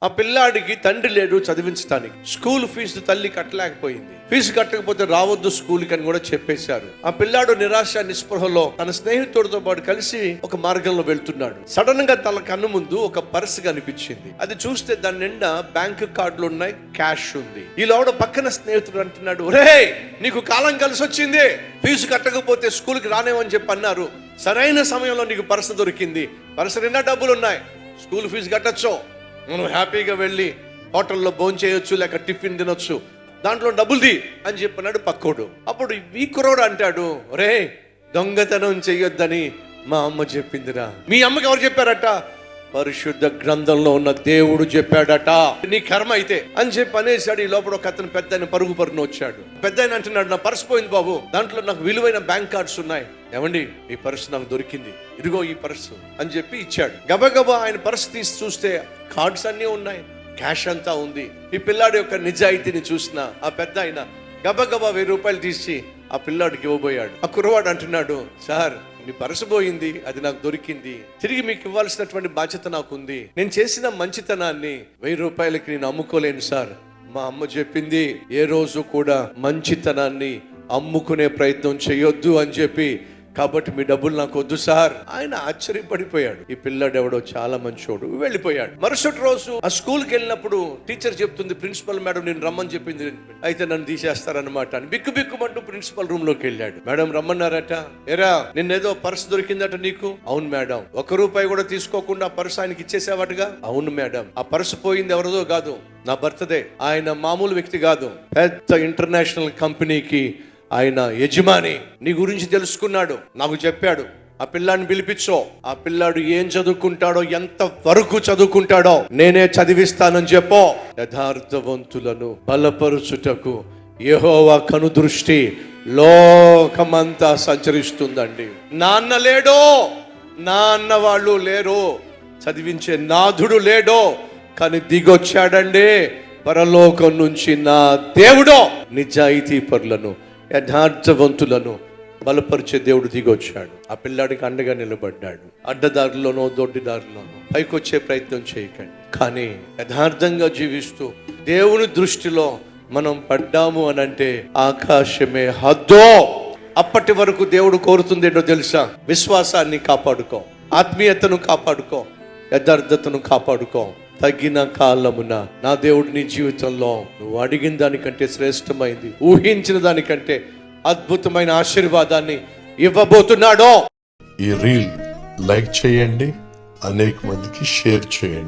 ఆ పిల్లాడికి తండ్రి లేడు చదివించడానికి. స్కూల్ ఫీజు తల్లి కట్టలేకపోయింది. ఫీజు కట్టకపోతే రావద్దు స్కూల్కి అని కూడా చెప్పేశారు. ఆ పిల్లాడు నిరాశ నిస్పృహలో తన స్నేహితుడితో పాటు కలిసి ఒక మార్గంలో వెళ్తున్నాడు. సడన్ గా తన కన్ను ముందు ఒక పర్స్ కనిపించింది. అది చూస్తే దాని నిండా బ్యాంక్ కార్డులు ఉన్నాయి, క్యాష్ ఉంది. ఈ లోడ పక్కన స్నేహితుడు అంటున్నాడు, రే నీకు కాలం కలిసి వచ్చింది, ఫీజు కట్టకపోతే స్కూల్కి రానేమని చెప్పి అన్నారు. సరైన సమయంలో నీకు పర్స్ దొరికింది. పర్స్ నిండా డబ్బులు ఉన్నాయి, స్కూల్ ఫీజు కట్టచ్చు, మనం హ్యాపీగా వెళ్ళి హోటల్లో భోజనం చేయొచ్చు, లేక టిఫిన్ తినొచ్చు, దాంట్లో డబ్బులుది అని చెప్పినాడు పక్కోడు. అప్పుడు ఈ కుర్రోడు అంటాడు, రే దొంగతనం చెయ్యొద్దని మా అమ్మ చెప్పిందిరా. మీ అమ్మకి ఎవరు చెప్పారట? పరిశుద్ధ గ్రంథంలో ఉన్న దేవుడు చెప్పాడట, నీ కర్మ అయితే అని చెప్పి అనేసాడు. ఈ లోపల ఒక అతను పెద్ద ఆయన పరుగు వచ్చాడు. పెద్ద ఆయన అంటున్నాడు, నా పర్స్ పోయింది బాబు, దాంట్లో నాకు విలువైన బ్యాంక్ కార్డ్స్ ఉన్నాయి. ఏమండి ఈ పర్స్ నాకు దొరికింది, ఇదిగో ఈ పర్సు అని చెప్పి ఇచ్చాడు. గబగబా ఆయన పర్స్ తీసి చూస్తే కార్డ్స్ అన్నీ ఉన్నాయి, క్యాష్ అంతా ఉంది. ఈ పిల్లాడి యొక్క నిజాయితీని చూసిన ఆ పెద్ద ఆయన గబగబా 1000 రూపాయలు తీసి ఆ పిల్లాడికి ఇవ్వబోయాడు. ఆ కుర్రవాడు అంటున్నాడు, సార్ మీ పర్సు పోయింది, అది నాకు దొరికింది, తిరిగి మీకు ఇవ్వాల్సినటువంటి బాధ్యత నాకు ఉంది. నేను చేసిన మంచితనాన్ని 1000 రూపాయలకి నేను అమ్ముకోలేను సార్. మా అమ్మ చెప్పింది, ఏ రోజు కూడా మంచితనాన్ని అమ్ముకునే ప్రయత్నం చేయొద్దు అని చెప్పి, కాబట్టి మీ డబ్బులు నాకు వద్దు సార్. ఆయన ఆశ్చర్యపడిపోయాడు. ఈ పిల్లాడు ఎవడో చాలా మంచోడు, వెళ్ళిపోయాడు. మరుసటి రోజు ఆ స్కూల్కి వెళ్ళినప్పుడు టీచర్ చెప్తుంది, ప్రిన్సిపల్ మేడం నేను రమ్మని చెప్పింది, అయితే నన్ను తీసేస్తారనమాట అని బిక్కుమంటూ ప్రిన్సిపల్ రూమ్ లోకి వెళ్ళాడు. మేడం రమ్మన్నారట. ఎరా నిన్నేదో పర్స్ దొరికిందట నీకు? అవును మేడం. 1 రూపాయి కూడా తీసుకోకుండా ఆ పర్స్ ఆయనకి ఇచ్చేసావటగా? అవును మేడం. ఆ పర్స్ పోయింది ఎవరిదో కాదు, నా భర్తదే. ఆయన మామూలు వ్యక్తి కాదు, పెద్ద ఇంటర్నేషనల్ కంపెనీకి ఆయన యజమాని. నీ గురించి తెలుసుకున్నాడు, నాకు చెప్పాడు. ఆ పిల్లాడిని పిలిపించో, ఆ పిల్లాడు ఏం చదువుకుంటాడో, ఎంత వరకు చదువుకుంటాడో నేనే చదివిస్తానని చెప్పో. యథార్థవంతులను బలపరుచుటకు యెహోవా కనుదృష్టి లోకమంతా సంచరిస్తుందండి. నాన్న లేడో, నాన్న వాళ్ళు లేరు, చదివించే నాథుడు లేడో, కానీ దిగొచ్చాడండి పరలోకం నుంచి నా దేవుడో. నిజాయితీ పరులను యథార్థవంతులను బలపరిచే దేవుడు దిగొచ్చాడు. ఆ పిల్లాడికి అండగా నిలబడ్డాడు. అడ్డదారిలోనో దొడ్డిదారిలోనో పైకొచ్చే ప్రయత్నం చేయకండి, కానీ యథార్థంగా జీవిస్తూ దేవుని దృష్టిలో మనం పడ్డాము అని అంటే ఆకాశమే హద్దో. అప్పటి వరకు దేవుడు కోరుతుంది ఏంటో తెలుసా? విశ్వాసాన్ని కాపాడుకో, ఆత్మీయతను కాపాడుకో, యథార్థతను కాపాడుకో. తగిన కాలమున నా దేవుడు నీ జీవితంలో నువ్వు అడిగిన దానికంటే శ్రేష్టమైంది, ఊహించిన దానికంటే అద్భుతమైన ఆశీర్వాదాన్ని ఇవ్వబోతున్నాడో. ఈ రీల్ లైక్ చేయండి, అనేక మందికి షేర్ చేయండి.